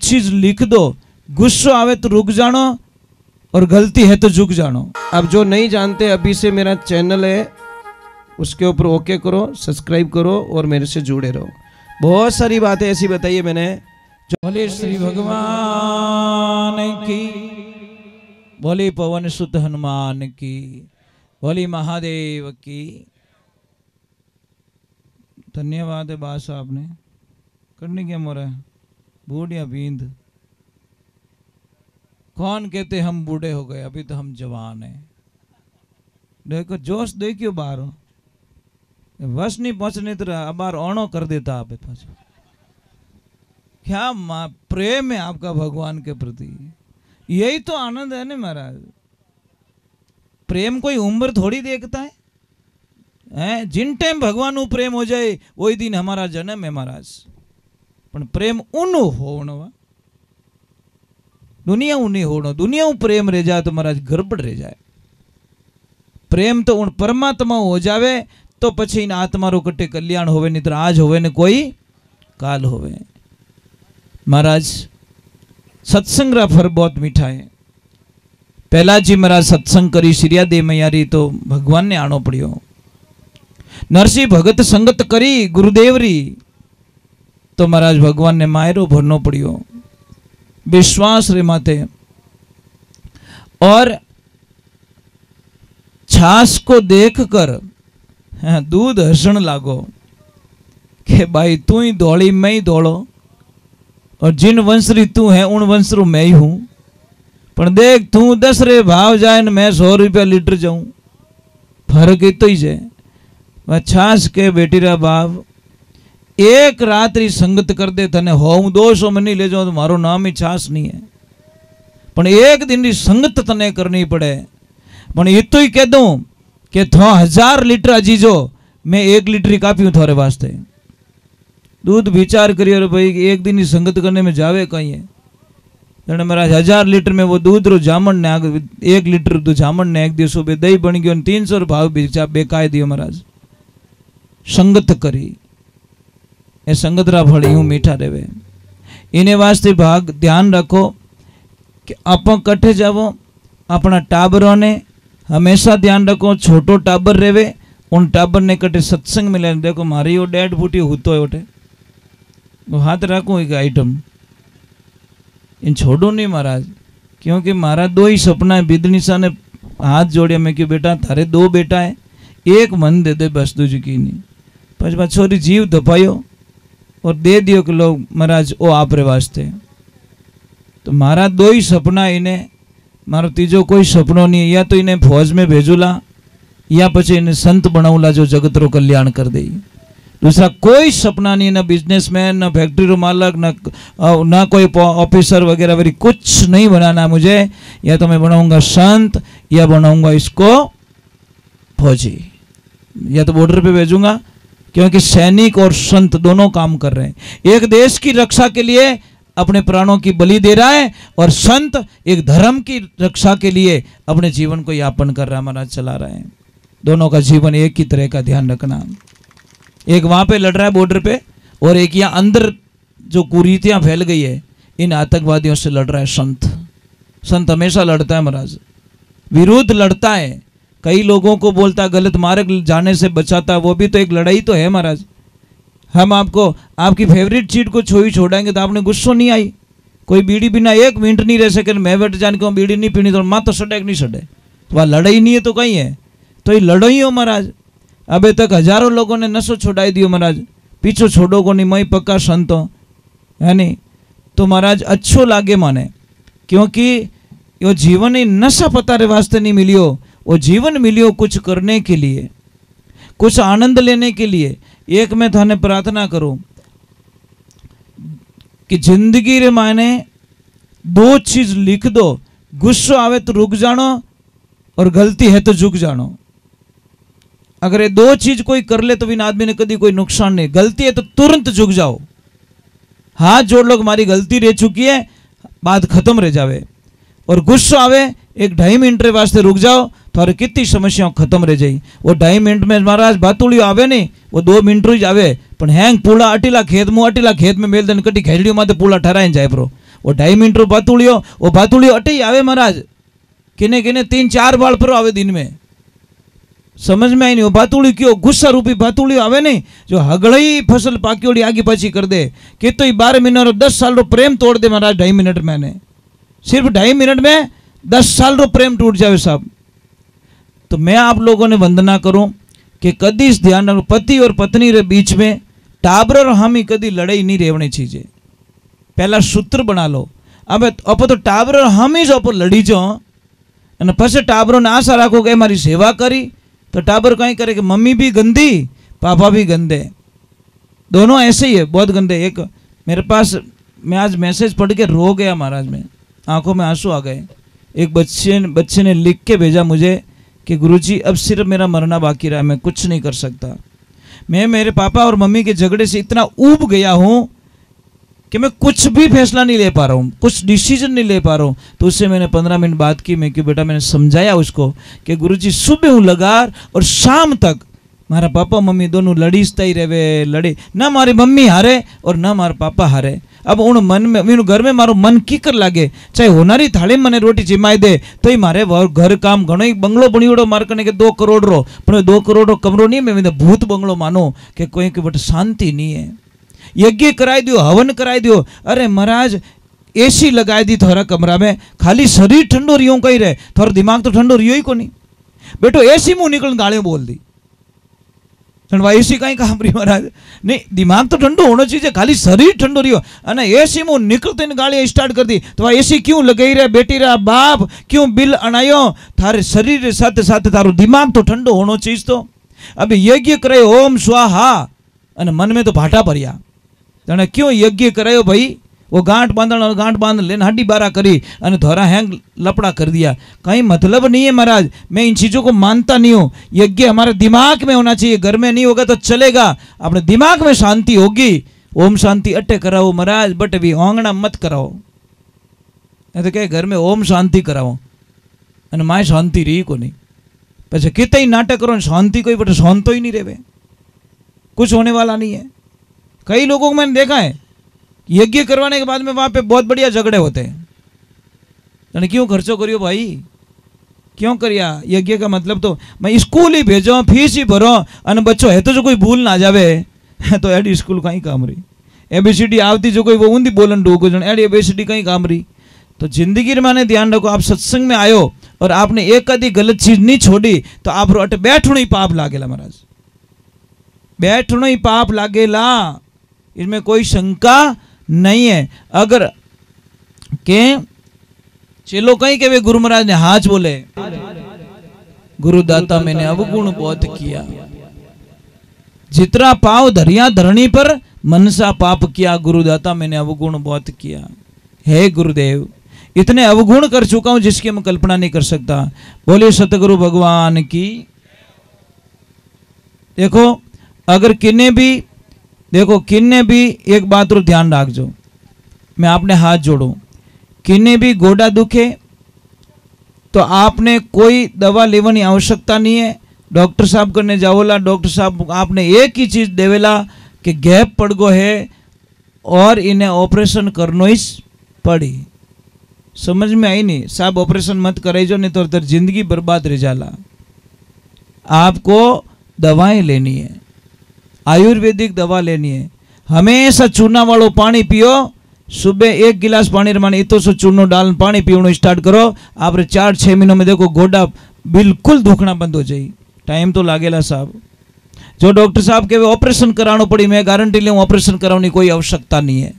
चीज लिख दो, गुस्सा आवे तो रुक जानो और गलती है तो झुक जानो। अब जो नहीं जानते अभी से मेरा चैनल है उसके ऊपर ओके करो, सब्सक्राइब करो और मेरे से जुड़े रहो। बहुत सारी बातें ऐसी बताई है मैंने। बोले श्री भगवान की, बोले पवन सुत हनुमान की, बोले महादेव की। धन्यवाद है बात साहब ने। करने क्या मोरा बूढ़ या बींद? कौन कहते हम बूढ़े हो गए, अभी तो हम जवान हैं। देखो जोश देखियो बाहर वश नहीं पहुंचने तरह बार ओणो कर देता आप पास। क्या प्रेम है आपका भगवान के प्रति, यही तो आनंद है ना महाराज। प्रेम कोई उम्र थोड़ी देखता है, जिन टाइम भगवान प्रेम हो जाए वही दिन हमारा जन्म है महाराज। पण प्रेम उन होनो, दुनिया नहीं होनो। दुनिया प्रेम रह जाए तो महाराज गड़बड़ रह जाए। प्रेम तो उन परमात्मा हो जावे तो पछी इन आत्मा रो कटे कल्याण होवे, नहीं तो आज होवे ने कोई काल होवे। महाराज सत्संग रा फर बहुत मीठा है। पहला जी महाराज सत्संग करी श्रिया दे मैयारी तो भगवान ने आनो पड़ियो। नरसिंह भगत संगत करी गुरुदेव री तो महाराज भगवान ने मायरो भरनो पड़ियो। विश्वास रे माते और छाछ को देखकर दूध हसण लागो कि भाई तू ही दौड़ी मैं ही दौड़ो, और जिन वंशरी तू है उन वंशरू मैं ही हूं। पर देख तू 10 रे भाव जाए न मैं 100 रुपया लीटर जाऊं, फर्क इतो ही है। वह छाछ के बेटी रा बाप एक रात्रि संगत कर दे तने हो 200 में नहीं ले जाओ तो मारो नाम ही छाछ नहीं है। पण एक दिन की संगत तने करनी पड़े। पण इतो ही कह दूं कि थो 1000 लीटर अजीजो मैं 1 लीटर ही कापी हूं थोड़े वास्ते। दूध विचार करिए भाई एक दिन ही संगत करने में जावे कहीं है। जने महाराज 1000 लीटर में वो दूध रो जामन ने 1 लीटर दूध जामन ने एक दिवस बे दही बन गयो 300 भाव बेकाय दियो महाराज। संगत करी ए संगत रा फल यूं मीठा रेवे। इने वास्ते भाग ध्यान रखो कि आप कट्ठे जावो। अपना टाबरों ने हमेशा ध्यान रखो, छोटो टाबर रेवे उन टाबर ने कटे सत्संग मिले। देखो मारी वो 1.5 फुटी होतो है उठे वो हाथ रखो एक आइटम इन छोड़ो नहीं महाराज। क्योंकि मारा 2 ही सपना है। बिदनीसा ने हाथ जोड़े मैं क्यों बेटा थारे 2 बेटा है, एक मन दे दे बस दूजी की नहीं। पछवा छोरी जीव दपायो और दे दियो कि लोग महाराज ओ आप रे वास्ते। तो मारा 2 ही सपना इन्हें, मारो तीजो कोई सपनों नहीं है। या तो इन्हें फौज में भेजूला या पछे इन्हें संत बनाऊला जो जगत रो कल्याण कर दे। दूसरा कोई सपना नहीं, ना बिजनेसमैन, ना फैक्ट्री रो मालक, ना कोई ऑफिसर वगैरह वगैरह कुछ नहीं बनाना मुझे। या तो मैं बनाऊंगा संत या बनाऊंगा इसको फौजी, या तो बॉर्डर पे भेजूंगा। क्योंकि सैनिक और संत दोनों काम कर रहे हैं। एक देश की रक्षा के लिए अपने प्राणों की बलि दे रहा है और संत एक धर्म की रक्षा के लिए अपने जीवन को यापन कर रहा है महाराज, चला रहे हैं। दोनों का जीवन एक ही तरह का ध्यान रखना। एक वहां पे लड़ रहा है बॉर्डर पे और एक यहाँ अंदर जो कुरीतियां फैल गई है इन आतंकवादियों से लड़ रहा है संत। संत हमेशा लड़ता है महाराज, विरुद्ध लड़ता है। कई लोगों को बोलता है गलत मार्ग जाने से बचाता, वो भी तो एक लड़ाई तो है महाराज। हम आपको आपकी फेवरेट चीज को छोड़ेंगे तो आपने गुस्सो नहीं आई। कोई बीड़ी बिना 1 मिनट नहीं रह सके, मैं बैठ जान के बीड़ी नहीं पीनी तो माँ तो सड़े नहीं सड़े, तो वह लड़ाई नहीं है तो कहीं है। तो ये लड़ाई हो महाराज। अबे तक हजारों लोगों ने नशो छुड़ाई दियो महाराज, पीछो छोड़ो को नहीं, मई पक्का संतो है नहीं। तो महाराज अच्छो लागे माने, क्योंकि यो जीवन ही नशा पतारे वास्ते नहीं मिलियो, वो जीवन मिलियो कुछ करने के लिए, कुछ आनंद लेने के लिए। एक मैं थाने प्रार्थना करूं कि जिंदगी रे मायने 2 चीज लिख दो, गुस्सो आवे तो रुक जानो और गलती है तो झुक जानो। अगर ये 2 चीज कोई कर ले तो इन आदमी ने कभी कोई नुकसान नहीं। गलती है तो तुरंत झुक जाओ, हाथ जोड़ लो, हमारी गलती रह चुकी है, बात खत्म रह जावे। और गुस्सो आवे 1-2.5 मिनट रे वास्ते रुक जाओ, थारे कितनी समस्याओं खत्म रह जाई। वो 2.5 मिनट में महाराज बातुड़ियो आवे नहीं, वो 2 मिनट ही आवे। पण हैंग पूला अटीला खेत में मेल देन कटी खेड़ियों माते पूला ठहराई जाए प्रो वो 2.5 मिनट रो भातुड़ियो अटे ही आवे महाराज। किने किने 3-4 बाल पर आवे दिन में, समझ में आई नहीं। वो भातुड़ी क्यों गुस्सा रूपी भातुड़ी आवे नहीं, जो हगड़ई फसल पाक्योड़ी आगे पाछी कर दे। कि तो 12 महीना रो 10 साल रो प्रेम तोड़ दे महाराज 2.5 मिनट में। सिर्फ 2.5 मिनट में 10 साल रो प्रेम टूट जावे साहब। तो मैं आप लोगों ने वंदना करूं कि कदी इस ध्यान रखो, पति और पत्नी रे बीच में टाबर और हामी कदी लड़ाई नहीं रेवनी चाहिए। पहला सूत्र बना लो। अब तो टाबर और हामी जो पर लड़ी जो અને પછી टाबरों ने आशा राखो कि मारी सेवा करी तो टाबर कहीं करे कि मम्मी भी गंदी पापा भी गंदे, दोनों ऐसे ही है, बहुत गंदे। एक मेरे पास मैं आज मैसेज पढ़ के रो गया महाराज, में आंखों में आंसू आ गए। एक बच्चे ने लिख के भेजा मुझे कि गुरुजी अब सिर्फ मेरा मरना बाकी रहा, मैं कुछ नहीं कर सकता। मैं मेरे पापा और मम्मी के झगड़े से इतना ऊब गया हूँ कि मैं कुछ भी फैसला नहीं ले पा रहा हूँ, कुछ डिसीजन नहीं ले पा रहा हूँ। तो उससे मैंने 15 मिनट बात की। मैं कि बेटा, मैंने समझाया उसको कि गुरुजी सुबह हूँ लगार और शाम तक मारा पापा मम्मी दोनों लड़ीजता ही रहे, लड़े ना मारी मम्मी हारे और ना मारा पापा हारे। अब उन मन में मीनू घर में मारो मन कीकर लागे, चाहे होनारी थाली मने रोटी जिमाई दे तो ही मारे घर काम घणो ही बंगलो बणियोड़ो मार कने के 2 करोड़ रो, पण 2 करोड़ रो कमरो नहीं, मैं भूत बंगलो मानो कि कोई के बट शांति नहीं है। यज्ञ कराई दियो, हवन कराई दियो, अरे महाराज एसी लगाई दी थोड़ा कमरा में, खाली शरीर ठंडो रियो कहीं रहे, थोड़ा दिमाग तो ठंडो रियो ही को नहीं। बेटो एसी मुंह निकल गालियों बोल दी, एसी कहीं काम रही महाराज, नहीं दिमाग तो ठंडो होना चाहिए, खाली शरीर ठंडो रियो अने एसी मुंह निकलते गालियां स्टार्ट कर दी। तो एसी क्यों लगाई रहे बेटी रा बाप, क्यों बिल अनायो, थारे शरीर के साथ साथ थारो दिमाग तो ठंडो होना चाहिए। तो अभी यज्ञ करे ओम स्वाहा अने मन में तो भाटा भरिया, तने क्यों यज्ञ करायो भाई, वो गांठ बांध लेने हड्डी बारा करी अने धोरा हैंग लपड़ा कर दिया, कहीं मतलब नहीं है महाराज। मैं इन चीज़ों को मानता नहीं हूँ। यज्ञ हमारे दिमाग में होना चाहिए, घर में नहीं होगा तो चलेगा, अपने दिमाग में शांति होगी। ओम शांति अट्टे कराओ महाराज, बट भी आंगणा मत कराओ। तो क्या घर में ओम शांति कराओ अने माए शांति रही को नहीं, પછી कितने नाटक करो शांति कोई बट शांत तो ही नहीं रहे, कुछ होने वाला नहीं है। कई लोगों को मैंने देखा है यज्ञ करवाने के बाद में वहां पे बहुत बढ़िया झगड़े होते हैं। क्यों खर्चो करियो भाई, क्यों करिया? यज्ञ का मतलब तो मैं स्कूल ही भेजो, फीस ही भरो अने बच्चों है तो जो कोई भूल ना जावे तो एडी स्कूल कहीं काम रही, ABCD आवती जो कोई वो ऊंधी बोलन डूको जन एडी ABCD कहीं काम रही। तो जिंदगी में मैंने ध्यान रखो, आप सत्संग में आयो और आपने एक आधी गलत चीज नहीं छोड़ी तो आप अट बैठणो ही पाप लागेला महाराज, बैठणो ही पाप लागेला, इसमें कोई शंका नहीं है। अगर के चलो कहीं के वे गुरु महाराज ने हाथ बोले, गुरुदाता मैंने अवगुण बहुत किया, जितना पाव धरिया धरणी पर मनसा पाप किया, गुरुदाता मैंने अवगुण बहुत किया। हे गुरुदेव, इतने अवगुण कर चुका हूं जिसकी मैं कल्पना नहीं कर सकता। बोले सतगुरु भगवान की। देखो अगर किन्ने भी एक बात रो ध्यान रख जो, मैं आपने हाथ जोड़ू, किन्ने भी गोडा दुखे तो आपने कोई दवा लेवानी आवश्यकता नहीं है। डॉक्टर साहब करने जाओला, डॉक्टर साहब आपने एक ही चीज देवेला कि गैप पड़ गो है और इन्हें ऑपरेशन करनो ही पड़ी। समझ में आई नहीं? साहब ऑपरेशन मत कराइजो नहीं तो तेरी जिंदगी बर्बाद रह जाला। आपको दवाएं लेनी है, आयुर्वेदिक दवा लेनी है। हमेशा चूना वालों पानी पियो, सुबह 1 गिलास पानी रमाने इतो सो चूनो डाल पानी पीवनो स्टार्ट करो, आप 4-6 महीनों में देखो गोडा बिल्कुल दुखना बंद हो जाए। टाइम तो लागेला साहब। जो डॉक्टर साहब के ऑपरेशन कराना पड़ी, मैं गारंटी ले ऑपरेशन कराने कोई आवश्यकता नहीं है।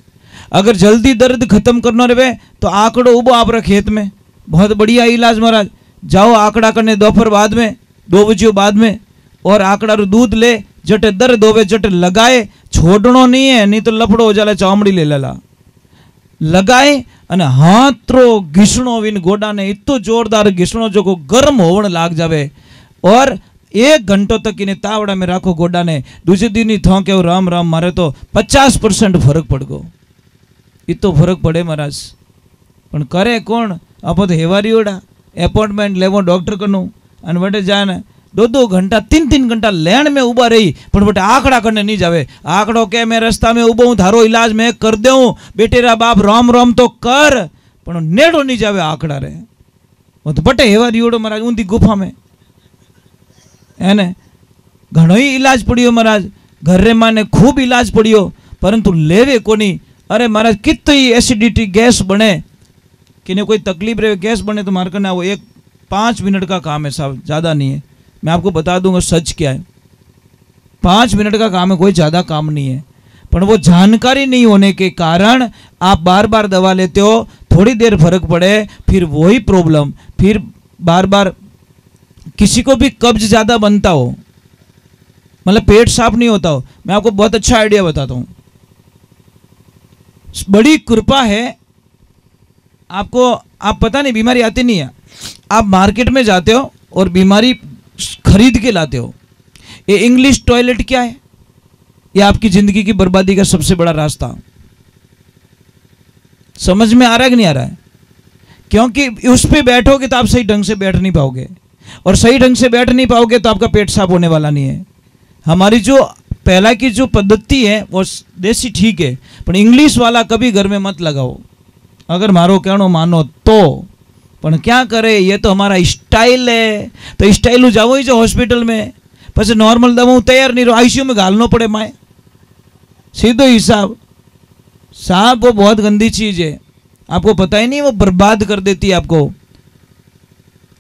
अगर जल्दी दर्द खत्म करना रहे तो आंकड़ो उबो आप खेत में, बहुत बढ़िया इलाज महाराज। जाओ आंकड़ा करने दोपहर बाद में, 2 बजे बाद में, और आंकड़ा रो दूध ले, जटे दर्द होवे जटे लगाए, छोड़नो नहीं है, नहीं तो लफड़ो हो जाला, चामड़ी ले लेला लगाए अने हाथरो घीसणो विन गोडा ने इतो जोरदार घीसणो जो को गर्म होवण लाग जावे और 1 घंटो तक इन्हें तावड़ा में राखो गोडा ने। दूसरे दिन ही थो के राम राम मारे तो 50% फर्क पड़ गो। इतो फर्क पड़े महाराज, पण करे कौन? आप तो हेवारी ओडा अपॉइंटमेंट लेवो डॉक्टर कनु अने वटे जाए ने 2-2 घंटा 3-3 घंटा लेन में उबा रही पण बेटा आंकड़ा करने नहीं जावे। आंकड़ो के मैं रस्ता में उबो हूं, थारो इलाज मैं कर देऊं, बेटेरा बाप राम राम तो कर, पण नेड़ो नहीं जावे आंकड़ा रे। वो तो बटे हेवा रियोड़ो महाराज ऊंधी गुफा में है ने घणो ही इलाज पड़ियो महाराज, घर रे माने खूब इलाज पड़ियो परंतु लेवे कोनी। अरे महाराज कितनी एसिडिटी गैस बने कि कोई तकलीफ रहे गैस बने तो मार करना वो 5 मिनट का काम है साहब, ज़्यादा नहीं है। मैं आपको बता दूंगा सच क्या है, 5 मिनट का काम है, कोई ज़्यादा काम नहीं है। पर वो जानकारी नहीं होने के कारण आप बार बार दवा लेते हो, थोड़ी देर फर्क पड़े फिर वही प्रॉब्लम, फिर बार बार किसी को भी कब्ज ज़्यादा बनता हो, मतलब पेट साफ नहीं होता हो। मैं आपको बहुत अच्छा आइडिया बताता हूँ, बड़ी कृपा है आपको। आप पता नहीं बीमारी आती नहीं है, आप मार्केट में जाते हो और बीमारी खरीद के लाते हो। ये इंग्लिश टॉयलेट क्या है? ये आपकी जिंदगी की बर्बादी का सबसे बड़ा रास्ता। समझ में आ रहा है कि नहीं आ रहा है? क्योंकि उस पे बैठोगे तो आप सही ढंग से बैठ नहीं पाओगे, और सही ढंग से बैठ नहीं पाओगे तो आपका पेट साफ होने वाला नहीं है। हमारी जो पहला की जो पद्धति है वो देसी ठीक है, पर इंग्लिश वाला कभी घर में मत लगाओ, अगर मारो कहनो मानो तो। पण क्या करे, ये तो हमारा स्टाइल है, तो स्टाइल जाओ ही जो हॉस्पिटल में, પછી नॉर्मल दवा तैयार नहीं रहो, आईसीयू में घालना पड़े माए, सीधो हिसाब। साहब वो बहुत गंदी चीज़ है, आपको पता ही नहीं, वो बर्बाद कर देती है आपको।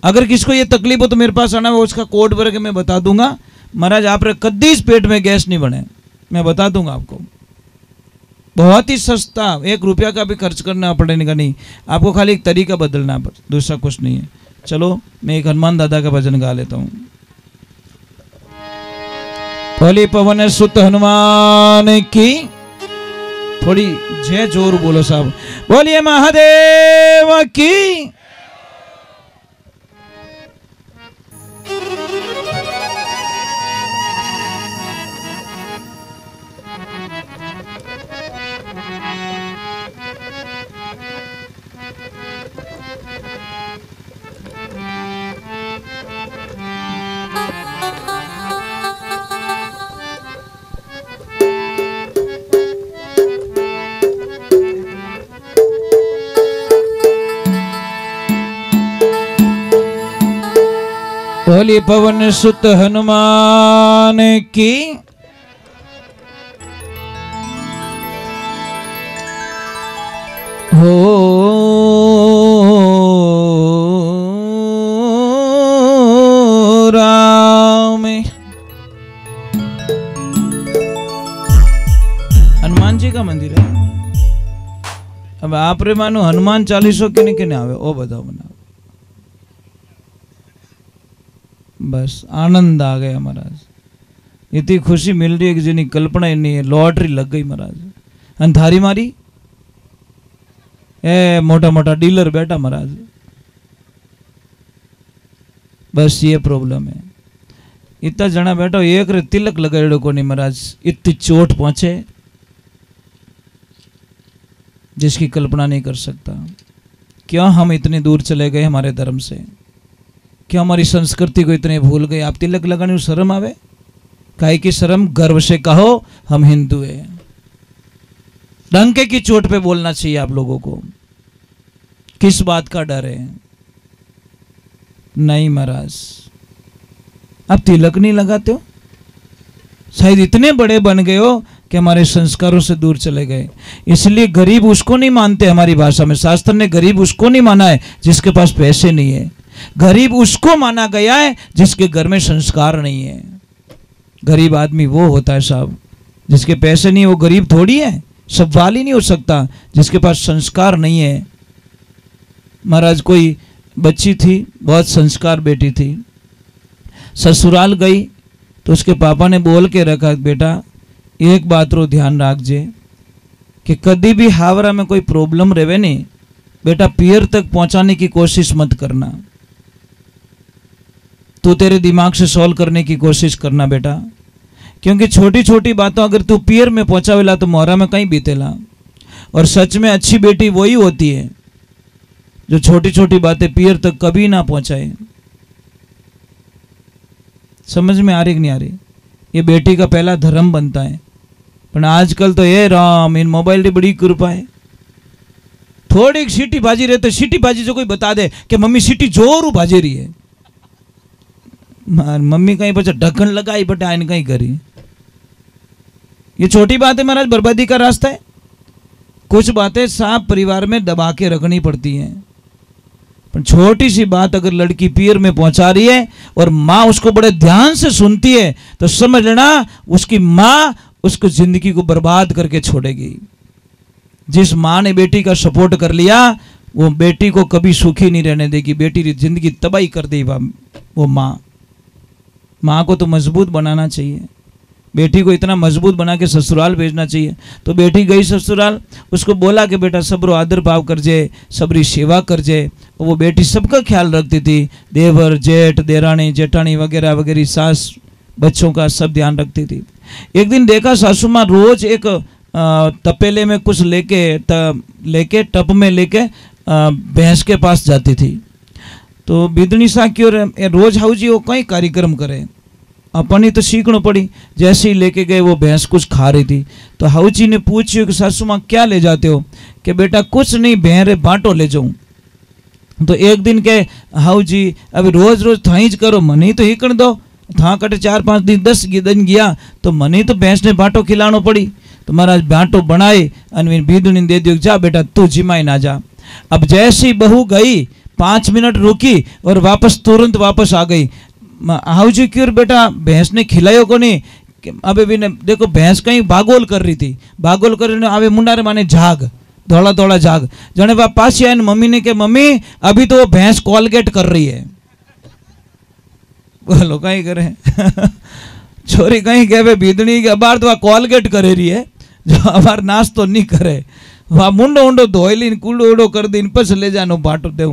अगर किसको ये तकलीफ हो तो मेरे पास आना, वो उसका कोड भर के मैं बता दूंगा। महाराज आप कद्दी इस पेट में गैस नहीं बने, मैं बता दूंगा आपको। बहुत ही सस्ता, 1 रुपया का भी खर्च करना पड़ेगा नहीं आपको, खाली एक तरीका बदलना, दूसरा कुछ नहीं है। चलो मैं एक हनुमान दादा का भजन गा लेता हूँ। बोली पवन सुत हनुमान की, थोड़ी जय जोर बोलो साहब, बोलिए महादेव की। बोली पवन सुत हनुमान की, हो राम। हनुमान जी का मंदिर है। अब आप रे मानो हनुमान 40 किने किने आवे ओ बताओ बना, बस आनंद आ गया महाराज। इतनी खुशी मिल रही है कि जिन्हें कल्पना ही नहीं है, लॉटरी लग गई महाराज। अंधारी मारी ए मोटा मोटा डीलर बैठा महाराज, बस ये प्रॉब्लम है। इतना जना बैठा, एक रे तिलक लगाड़ो को नहीं महाराज, इतनी चोट पहुंचे जिसकी कल्पना नहीं कर सकता। क्यों हम इतने दूर चले गए हमारे धर्म से, क्यों हमारी संस्कृति को इतने भूल गए। आप तिलक लगाने में शर्म आवे, काहे की शर्म, गर्व से कहो हम हिंदू हैं। डंके की चोट पे बोलना चाहिए आप लोगों को। किस बात का डर है? नहीं महाराज, आप तिलक नहीं लगाते हो, शायद इतने बड़े बन गए हो कि हमारे संस्कारों से दूर चले गए। इसलिए गरीब उसको नहीं मानते, हमारी भाषा में शास्त्र ने गरीब उसको नहीं माना है जिसके पास पैसे नहीं है। गरीब उसको माना गया है जिसके घर में संस्कार नहीं है। गरीब आदमी वो होता है साहब जिसके पैसे नहीं है, वो गरीब थोड़ी है। सवाल ही नहीं हो सकता जिसके पास संस्कार नहीं है। महाराज कोई बच्ची थी, बहुत संस्कार बेटी थी, ससुराल गई तो उसके पापा ने बोल के रखा, बेटा एक बात रो ध्यान रखजे कि कभी भी हावरा में कोई प्रॉब्लम रहे नहीं, बेटा पियर तक पहुंचाने की कोशिश मत करना। तू तेरे दिमाग से सॉल्व करने की कोशिश करना बेटा, क्योंकि छोटी छोटी बातों अगर तू पियर में पहुंचावेला तो मोहरा में कहीं बीतेला। और सच में अच्छी बेटी वही होती है जो छोटी छोटी बातें पियर तक कभी ना पहुंचाए। समझ में आ रही कि नहीं आ रही? ये बेटी का पहला धर्म बनता है। पर आजकल तो ये राम इन मोबाइल की बड़ी कृपा है। थोड़ी सीटी बाजी रहे तो सीटी बाजी जो कोई बता दे कि मम्मी सीटी जोरू बाजे रही है, मम्मी कहीं बच्चा ढक्कन लगाई बट आइन कहीं करी। ये छोटी बात है महाराज, बर्बादी का रास्ता है। कुछ बातें साफ परिवार में दबा के रखनी पड़ती हैं, पर छोटी सी बात अगर लड़की पीर में पहुंचा रही है और माँ उसको बड़े ध्यान से सुनती है तो समझ लेना उसकी माँ उसको जिंदगी को बर्बाद करके छोड़ेगी। जिस माँ ने बेटी का सपोर्ट कर लिया वो बेटी को कभी सुखी नहीं रहने देगी, बेटी की जिंदगी तबाही कर देगी वो माँ को तो मजबूत बनाना चाहिए, बेटी को इतना मजबूत बना के ससुराल भेजना चाहिए। तो बेटी गई ससुराल, उसको बोला कि बेटा सबरो आदर भाव कर जे, सबरी सेवा कर जे। वो बेटी सबका ख्याल रखती थी, देवर जेठ देरानी जेठानी वगैरह वगैरह, सास बच्चों का सब ध्यान रखती थी। एक दिन देखा सासू माँ रोज एक तपेले में कुछ लेके टप में लेके भैंस के पास जाती थी। तो बिदनी सा क्यों रोज हाउजी वो कई कार्यक्रम करे, अपनी तो सीखना पड़ी। जैसे ही लेके गए वो भैंस कुछ खा रही थी, तो हाउजी ने पूछी कि सासू माँ क्या ले जाते हो? कि बेटा कुछ नहीं, बहरे बांटो ले जाऊं। तो एक दिन के हाउजी अभी रोज रोज थाईज करो, मनी तो हिकण दो। था कटे 4-5 दिन 10 दिन गया तो मनी तो भैंस ने बांटो खिलानो पड़ी। तो महाराज बांटो बनाए और बीदुनी दे दियो, जा बेटा तू जिमाई ना जा। अब जैसी बहू गई 5 मिनट रुकी और वापस तुरंत वापस आ गई। हाउजी क्यों बेटा भैंस ने खिलायो को नहीं? अबे भी ने देखो भैंस कहीं बागोल कर रही थी, बागोल कर रही आवे मुंडारे माने झाग धोला धोला झाग। जने बाप पास आए मम्मी ने के मम्मी अभी तो वो भैंस कॉलगेट कर रही है। बोलो कहीं करे छोरी कहीं कहे बीदनी के अबार तो कॉलगेट करे रही है, जो अबार नाश्तो नहीं करे वहाँ मुंडो उंडो धोईली कूड़ो उड़ो कर दी पस ले जानो बाटो दे।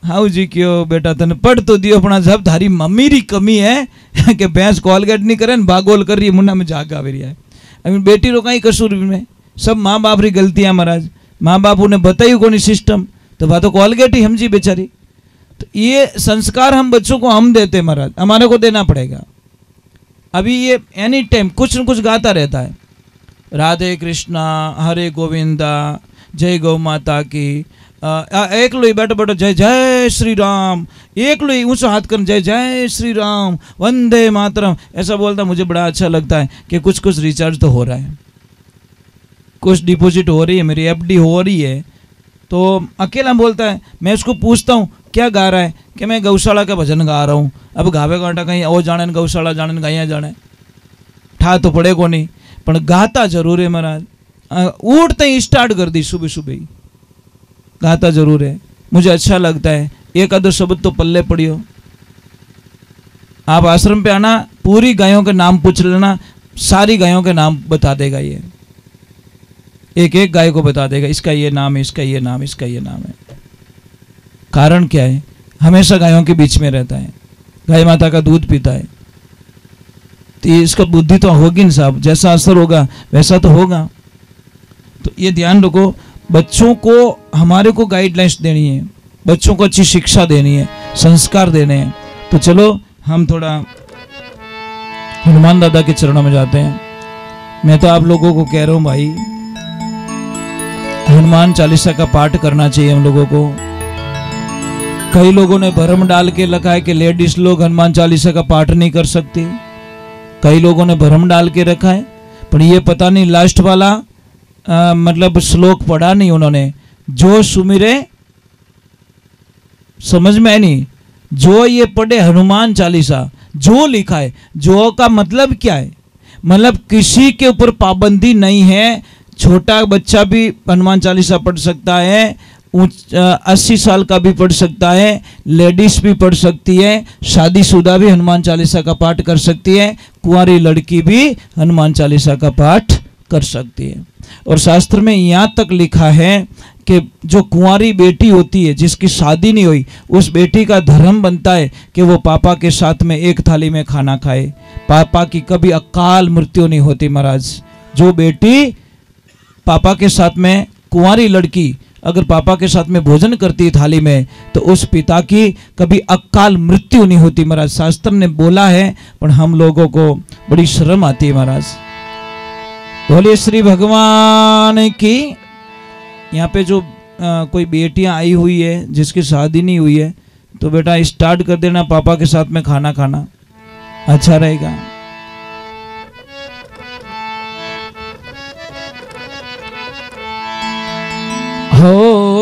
हाउ जी क्यों बेटा तने पढ़ तो दियो अपना, जब थारी मम्मी री कमी है कि भैंस कॉलगेट नहीं करे बागोल कर रही है, मुंडा में झाग आ रही है। अभी बेटी रो कहीं कसूर में, सब माँ बाप री गलतियाँ महाराज। माँ बाप ने बताई को नहीं सिस्टम, तो वह तो कॉलगेट ही समझी बेचारी। तो ये संस्कार हम बच्चों को हम देते महाराज, हमारे को देना पड़ेगा। अभी ये एनी टाइम कुछ न कुछ गाता रहता है, राधे कृष्णा हरे गोविंदा जय गौ माता की, एक लो बैठो बैठो जय जय श्री राम, एक लो ऊंचा हाथ कर जय जय श्री राम वंदे मातरम, ऐसा बोलता मुझे बड़ा अच्छा लगता है कि कुछ कुछ रिचार्ज तो हो रहा है, कुछ डिपॉजिट हो रही है, मेरी एफडी हो रही है। तो अकेला बोलता है, मैं उसको पूछता हूँ क्या गा रहा है कि मैं गौशाला का भजन गा रहा हूँ। अब गावे गाटा कहीं ओ जाने गौशाला जाने गाइया जाने, ठा तो पड़े को नहीं, पर गाता जरूर है महाराज। उठते ही स्टार्ट कर दी सुबह सुबह ही गाता जरूर है, मुझे अच्छा लगता है। एक आधो शब्द तो पल्ले पड़ियो। आप आश्रम पे आना, पूरी गायों के नाम पूछ लेना, सारी गायों के नाम बता देगा ये, एक एक गाय को बता देगा इसका ये नाम है, इसका ये नाम, इसका ये नाम है। कारण क्या है? हमेशा गायों के बीच में रहता है, गाय माता का दूध पीता है, तो इसका बुद्धि तो होगी ना साहब, जैसा असर होगा वैसा तो होगा। तो ये ध्यान रखो, बच्चों को हमारे को गाइडलाइंस देनी है, बच्चों को अच्छी शिक्षा देनी है, संस्कार देने हैं। तो चलो हम थोड़ा हनुमान दादा के चरणों में जाते हैं। मैं तो आप लोगों को कह रहा हूँ भाई, हनुमान चालीसा का पाठ करना चाहिए हम लोगों को। कई लोगों ने भरम डाल के लिखा है कि लेडीज लोग हनुमान चालीसा का पाठ नहीं कर सकती, कई लोगों ने भरम डाल के रखा है, पर ये पता नहीं लास्ट वाला मतलब श्लोक पढ़ा नहीं उन्होंने। जो सुमिरे समझ में नहीं, जो ये पढ़े हनुमान चालीसा, जो लिखा है, जो का मतलब क्या है? मतलब किसी के ऊपर पाबंदी नहीं है, छोटा बच्चा भी हनुमान चालीसा पढ़ सकता है, 80 साल का भी पढ़ सकता है, लेडीज भी पढ़ सकती है, शादीशुदा भी हनुमान चालीसा का पाठ कर सकती है, कुंवारी लड़की भी हनुमान चालीसा का पाठ कर सकती है। और शास्त्र में यहाँ तक लिखा है कि जो कुंवारी बेटी होती है जिसकी शादी नहीं हुई, उस बेटी का धर्म बनता है कि वो पापा के साथ में एक थाली में खाना खाए, पापा की कभी अकाल मृत्यु नहीं होती महाराज। जो बेटी पापा के साथ में, कुंवारी लड़की अगर पापा के साथ में भोजन करती है थाली में, तो उस पिता की कभी अकाल मृत्यु नहीं होती महाराज। शास्त्र ने बोला है, पर हम लोगों को बड़ी शर्म आती है महाराज। बोलिए श्री भगवान की। यहाँ पे जो कोई बेटियां आई हुई है जिसकी शादी नहीं हुई है, तो बेटा स्टार्ट कर देना पापा के साथ में खाना खाना, अच्छा रहेगा। हो